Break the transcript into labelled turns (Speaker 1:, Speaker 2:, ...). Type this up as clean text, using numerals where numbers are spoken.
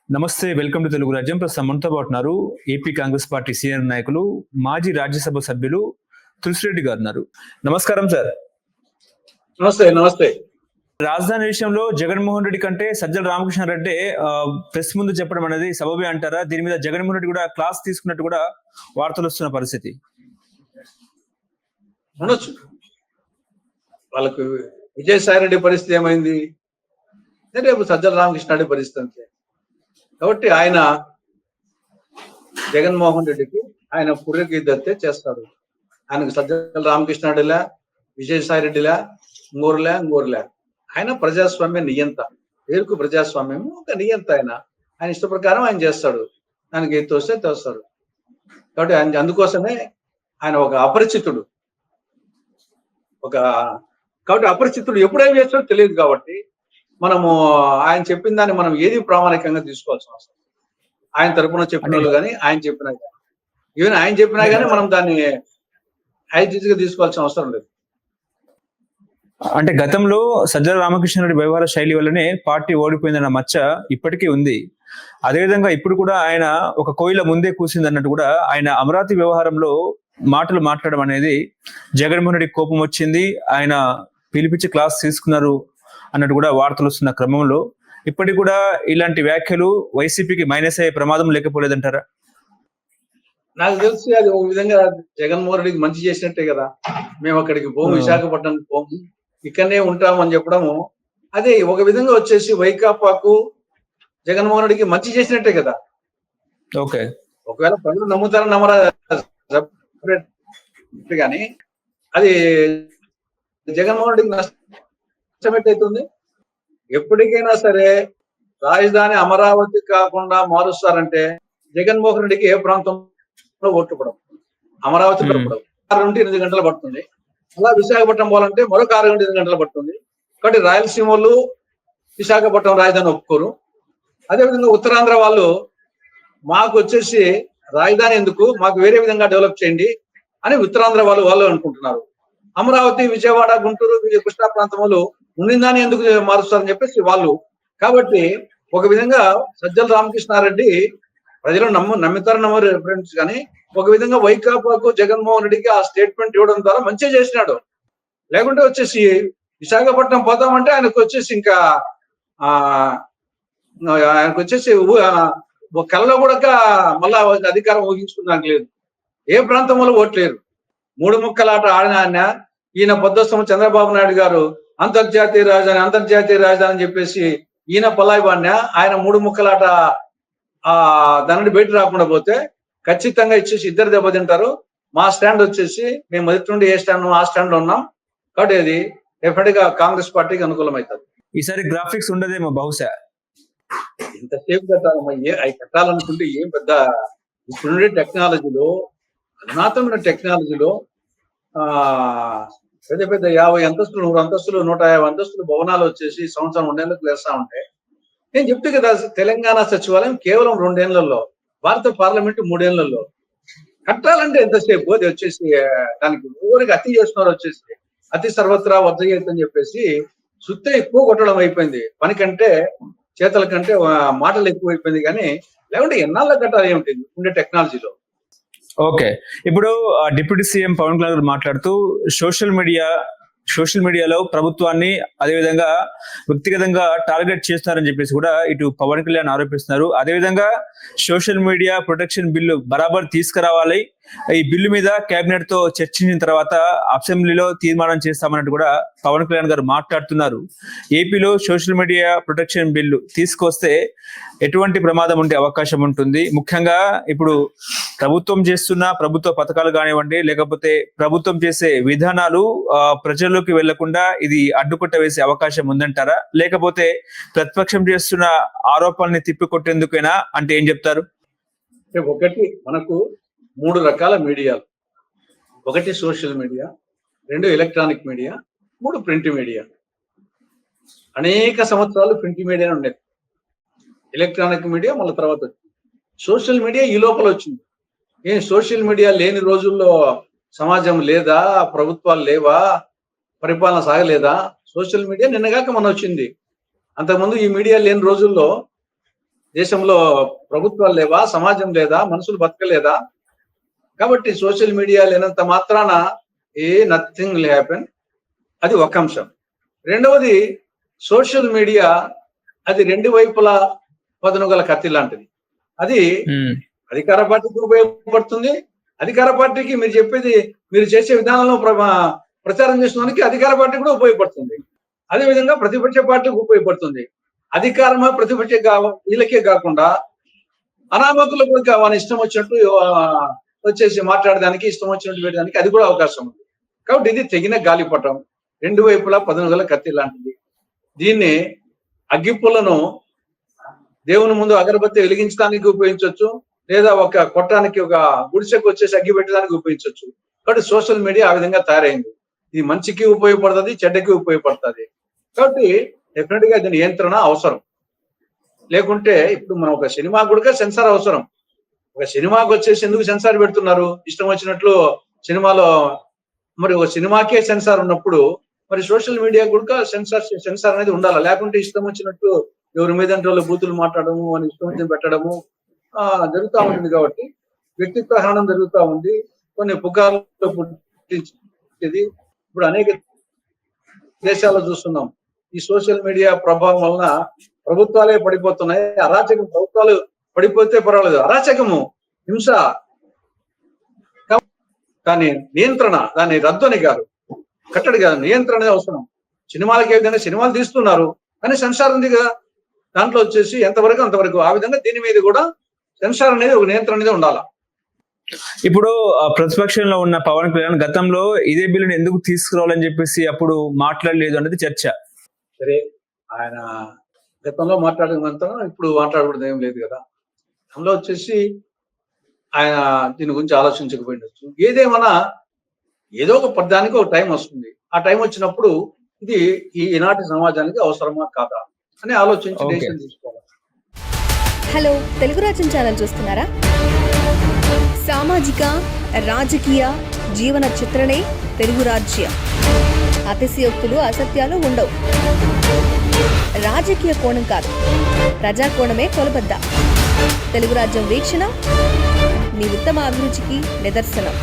Speaker 1: నమస్తే, welcome to Telugu రాజ్యం. ప్రస్తుతం మనతో పాటు ఉన్నారు ఏపీ కాంగ్రెస్ పార్టీ సీనియర్ నాయకులు, మాజీ రాజ్యసభ సభ్యులు తులసిరెడ్డి గారు ఉన్నారు. నమస్కారం సార్.
Speaker 2: నమస్తే. నమస్తే.
Speaker 1: రాజధాని విషయంలో జగన్మోహన్ రెడ్డి కంటే సజ్జల రామకృష్ణారెడ్డి ప్రెస్ ముందు చెప్పడం అనేది సబబే అంటారా? దీని మీద జగన్మోహన్ రెడ్డి కూడా క్లాస్ తీసుకున్నట్టు కూడా వార్తలు వస్తున్న పరిస్థితి
Speaker 2: ఉండొచ్చు. వాళ్ళకు విజయసాయి రెడ్డి పరిస్థితి ఏమైంది, రేపు సజ్జల రామకృష్ణారెడ్డి పరిస్థితి అంతే. కాబట్టి ఆయన జగన్మోహన్ రెడ్డికి ఆయన పుర్రెకి దత్తే చేస్తాడు. ఆయనకు సజ్జల రామకృష్ణారెడ్డిలా, విజయసాయి రెడ్డిలా, ఇంగోరులే ఆయన ప్రజాస్వామ్య నియంత. పేరుకు ప్రజాస్వామ్యము ఒక నియంత. ఆయన ఇష్ట ప్రకారం ఆయన చేస్తాడు. ఆయనకి ఏది తోస్తే తోస్తాడు. కాబట్టి ఆయన అందుకోసమే ఆయన ఒక అపరిచితుడు. కాబట్టి అపరిచితుడు ఎప్పుడేం చేస్తాడో తెలియదు. కాబట్టి మనము ఆయన చెప్పిన దాన్ని మనం ఏది ప్రామాణికంగా తీసుకోవాల్సిన అవసరం. ఆయన తరపున చెప్పిన వాళ్ళు కానీ ఆయన చెప్పినా కానీ ఈవెన్ ఆయన చెప్పినా కానీ మనం దాన్ని ఐదిగా తీసుకోవాల్సిన అవసరం లేదు.
Speaker 1: అంటే గతంలో సజ్జల రామకృష్ణారెడ్డి వ్యవహార శైలి వల్లనే పార్టీ ఓడిపోయిందన్న మచ్చ ఇప్పటికీ ఉంది. అదేవిధంగా ఇప్పుడు కూడా ఆయన ఒక కోయిల ముందే కూసింది అన్నట్టు కూడా ఆయన అమరావతి వ్యవహారంలో మాటలు మాట్లాడడం అనేది జగన్మోహన్ రెడ్డి కోపం వచ్చింది, ఆయన పిలిపించి క్లాస్ తీసుకున్నారు అన్నట్టు కూడా వార్తలు వస్తున్న క్రమంలో ఇప్పటికి కూడా ఇలాంటి వ్యాఖ్యలు వైసీపీకి మైనస్ అయ్యే ప్రమాదం లేకపోలేదంటారా?
Speaker 2: నాకు తెలిసి అది ఒక విధంగా జగన్మోహన్ రెడ్డికి మంచి చేసినట్టే కదా. మేము అక్కడికి పోము, విశాఖపట్నం పోము, ఇక్కడనే ఉంటామని చెప్పడము అదే ఒక విధంగా వచ్చేసి వైకాపాకు జగన్మోహన్ రెడ్డికి మంచి చేసినట్టే కదా.
Speaker 1: ఓకే,
Speaker 2: ఒకవేళ ప్రజలు నమ్ముతారని నమ్మరా కానీ అది జగన్మోహన్ రెడ్డికి నష్టం ఎట్టయితుంది. ఎప్పటికైనా సరే రాజధాని అమరావతి కాకుండా మారుస్తారంటే జగన్మోహన్ రెడ్డికి ఏ ప్రాంతంలో ఓట్లు పడవు, అమరావతి పడవు. 6 నుండి 8 గంటలు పడుతుంది. అలా విశాఖపట్నం పోవాలంటే మరొక 6 నుండి 8 గంటలు పడుతుంది. కాబట్టి రాయలసీమ వాళ్ళు విశాఖపట్నం రాజధాని ఒప్పుకోరు. అదేవిధంగా ఉత్తరాంధ్ర వాళ్ళు మాకు వచ్చేసి రాజధాని ఎందుకు, మాకు వేరే విధంగా డెవలప్ చేయండి అని ఉత్తరాంధ్ర వాళ్ళు అనుకుంటున్నారు. అమరావతి, విజయవాడ, గుంటూరు, కృష్ణా ప్రాంతం వాళ్ళు ఉండిందాన్ని ఎందుకు మారుస్తారని చెప్పేసి వాళ్ళు. కాబట్టి ఒక విధంగా సజ్జల రామకృష్ణారెడ్డి ప్రజలు నమ్ముతారు నమ్మరు ఫ్రెండ్స్, కానీ ఒక విధంగా వైకాపాకు జగన్మోహన్ రెడ్డికి ఆ స్టేట్మెంట్ ఇవ్వడం ద్వారా మంచిగా చేసినాడు. లేకుంటే వచ్చేసి విశాఖపట్నం పోతామంటే ఆయనకు వచ్చేసి ఇంకా ఆయనకు వచ్చేసి కళ్ళలో కూడా మళ్ళా అధికారం ఊహించుకున్నాక లేదు. ఏ ప్రాంతంలో ఓట్లేరు. 3 ముక్కలాట ఆడిన ఈయన పొద్దుస్తమ చంద్రబాబు నాయుడు గారు అంతర్జాతీయ రాజధాని అని చెప్పేసి ఈయన పలాయివాడినా ఆయన 3 ముక్కలాట దాని బయట రాకుండా పోతే ఖచ్చితంగా ఇచ్చేసి ఇద్దరు దెబ్బతింటారు. మా స్టాండ్ వచ్చేసి మేము మొదటి నుండి ఏ స్టాండ్ ఆ స్టాండ్ లో ఉన్నాం. కాబట్టి అది డెఫినెట్ గా కాంగ్రెస్ పార్టీకి అనుకూలం అవుతుంది.
Speaker 1: ఈసారి గ్రాఫిక్స్ ఉండదేమో బహుశా.
Speaker 2: ఇంతసేపు కట్టాలమ్మా, అవి కట్టాలనుకుంటే ఏం పెద్ద ఇప్పుడుండే టెక్నాలజీలో, అధునాతమైన టెక్నాలజీలో పెద్ద 50 అంతస్తులు, 100 అంతస్తులు, 150 అంతస్తులు భవనాలు వచ్చేసి సంవత్సరం 2 ఏళ్ళకు వేస్తా ఉంటే నేను చెప్తే కదా, తెలంగాణ సచివాలయం కేవలం 2 ఏళ్లలో, భారత పార్లమెంట్ 3 ఏళ్లలో కట్టాలంటే ఎంతసేపు. అది వచ్చేసి దానికి ఊరికి అతి చేస్తున్నారు. వచ్చేసి అతి సర్వత్రా వజ్రయేత్ అని చెప్పేసి సుత్తే ఎక్కువ కొట్టడం అయిపోయింది. పని కంటే చేతల కంటే మాటలు ఎక్కువ అయిపోయింది. కానీ లేకుంటే ఎన్నాళ్ళ కట్టాలి ఏమిటి ఉండే టెక్నాలజీలో.
Speaker 1: ఓకే, ఇప్పుడు డిప్యూటీ సీఎం పవన్ కళ్యాణ్ గారు మాట్లాడుతూ సోషల్ మీడియాలో ప్రభుత్వాన్ని అదేవిధంగా వ్యక్తిగతంగా టార్గెట్ చేస్తున్నారని చెప్పేసి కూడా ఇటు పవన్ కళ్యాణ్ ఆరోపిస్తున్నారు. అదేవిధంగా సోషల్ మీడియా ప్రొటెక్షన్ బిల్లు బరాబర్ తీసుకురావాలి, ఈ బిల్లు మీద కేబినెట్ తో చర్చించిన తర్వాత అసెంబ్లీలో తీర్మానం చేస్తామన్నట్టు కూడా పవన్ కళ్యాణ్ గారు మాట్లాడుతున్నారు. ఏపీలో సోషల్ మీడియా ప్రొటెక్షన్ బిల్లు తీసుకొస్తే ఎటువంటి ప్రమాదం ఉండే అవకాశం ఉంటుంది? ముఖ్యంగా ఇప్పుడు ప్రభుత్వం చేస్తున్న ప్రభుత్వ పథకాలు కానివ్వండి, లేకపోతే ప్రభుత్వం చేసే విధానాలు ప్రజల్లోకి వెళ్లకుండా ఇది అడ్డుకొట్ట వేసే అవకాశం ఉందంటారా? లేకపోతే ప్రతిపక్షం చేస్తున్న ఆరోపణల్ని తిప్పికొట్టేందుకైనా అంటే ఏం చెప్తారు?
Speaker 2: ఒకటి, మనకు 3 రకాల మీడియాలు. 1 social media, 2 electronic media, 3 print media. అనేక సంవత్సరాలు ప్రింట్ మీడియా ఉండేది. ఎలక్ట్రానిక్ మీడియా మళ్ళీ తర్వాత వచ్చింది. సోషల్ మీడియా ఈ లోపల వచ్చింది. సోషల్ మీడియా లేని రోజుల్లో సమాజం లేదా, ప్రభుత్వాలు లేవా, పరిపాలన సాగలేదా? సోషల్ మీడియా నిన్నగాక మన వచ్చింది. అంతకుముందు ఈ మీడియా లేని రోజుల్లో దేశంలో ప్రభుత్వాలు లేవా, సమాజం లేదా, మనుషులు బతకలేదా? కాబట్టి సోషల్ మీడియా లేనంత మాత్రాన నథింగ్ విల్ హ్యాపెన్. అది ఒక అంశం. రెండవది, సోషల్ మీడియా అది రెండు వైపులా పదునుగల కత్తి లాంటిది. అది అధికార పార్టీకి ఉపయోగపడుతుంది. అధికార పార్టీకి మీరు చేసే విధానంలో ప్రచారం చేసిన అధికార పార్టీ కూడా ఉపయోగపడుతుంది. అదేవిధంగా ప్రతిపక్ష పార్టీకి ఉపయోగపడుతుంది. అధికారమా ప్రతిపక్ష వీళ్ళకే కాకుండా అనామకులకు కూడా వాళ్ళ ఇష్టం వచ్చినట్టు వచ్చేసి మాట్లాడడానికి, ఇష్టం వచ్చినట్టు పెట్టడానికి అది కూడా అవకాశం ఉంది. కాబట్టి ఇది తెగిన గాలిపటం, రెండు వైపులా పదునుగల కత్తి లాంటిది. దీన్ని అగ్గిపుల్లను దేవుని ముందు అగరబత్తి వెలిగించడానికి ఉపయోగించవచ్చు, లేదా ఒక కొట్టానికి ఒక గుడిసెకు వచ్చేసి అగ్గి పెట్టడానికి ఉపయోగించవచ్చు. కాబట్టి సోషల్ మీడియా ఆ విధంగా తయారైంది. ఇది మంచికి ఉపయోగపడుతుంది, చెడ్డకి ఉపయోగపడుతుంది. కాబట్టి డెఫినెట్ గా ఇది నియంత్రణ అవసరం. లేకుంటే ఇప్పుడు మనం ఒక సినిమా కూడా సెన్సార్ అవసరం. ఒక సినిమాకి వచ్చేసి ఎందుకు సెన్సార్ పెడుతున్నారు? ఇష్టం వచ్చినట్లు సినిమాలో మరి ఒక సినిమాకే సెన్సార్ ఉన్నప్పుడు మరి సోషల్ మీడియా కూడా సెన్సార్ అనేది ఉండాలి. లేకుంటే ఇష్టం వచ్చినట్టు ఎవరి మీద బూతులు మాట్లాడము అని ఇష్టం వచ్చిన పెట్టడము జరుగుతూ ఉంటుంది. కాబట్టి వ్యక్తిత్వ హననం జరుగుతూ ఉంది. కొన్ని పుకార్లు పుట్టించేది ఇప్పుడు అనేక దేశాల్లో చూస్తున్నాం. ఈ సోషల్ మీడియా ప్రభావం వలన ప్రభుత్వాలే పడిపోతున్నాయి. అరాచకం, ప్రభుత్వాలు పడిపోతే పర్వాలేదు, అరాచకము, హింస. కానీ నియంత్రణ, దాన్ని రద్దు అని కాదు, కట్టడి కాదు, నియంత్రణ అవసరం. సినిమాలకి ఏ విధంగా సినిమాలు తీస్తున్నారు కానీ సెన్సార్ ఉంది కదా, దాంట్లో వచ్చేసి ఎంతవరకు అంతవరకు. ఆ విధంగా దీని మీద కూడా సెన్సార్ అనేది, ఒక నియంత్రణ అనేది ఉండాలి.
Speaker 1: ఇప్పుడు ప్రతిపక్షంలో ఉన్న పవన్ కళ్యాణ్ గతంలో ఇదే బిల్లుని ఎందుకు తీసుకురావాలని చెప్పేసి అప్పుడు మాట్లాడలేదు అనేది చర్చ.
Speaker 2: సరే, ఆయన గతంలో మాట్లాడినంత ఇప్పుడు మాట్లాడకూడదు ఏం లేదు కదా. అందులో వచ్చేసి ఆయన దీని గురించి ఆలోచించకపోయిండొచ్చు. ఏదేమన్నా ఏదో ఒక పదానికి ఒక టైం వస్తుంది. ఆ టైం వచ్చినప్పుడు ఇది ఈనాటి సమాజానికి అవసరమా కాదా అని ఆలోచించి డెసిషన్ తీసుకోవాలి.
Speaker 3: హలో, తెలుగు రాజ్యం ఛానల్ చూస్తున్నారా? సామాజిక, రాజకీయ, జీవన చిత్రణే తెలుగు రాజ్యం. అతిశయోక్తులు, అసత్యాలు ఉండవు. రాజకీయ కోణం కాదు, ప్రజా కోణమే కొలబద్ద. తెలుగు రాజ్యం వీక్షణ మీ ఉత్తమ అభిరుచికి నిదర్శనం.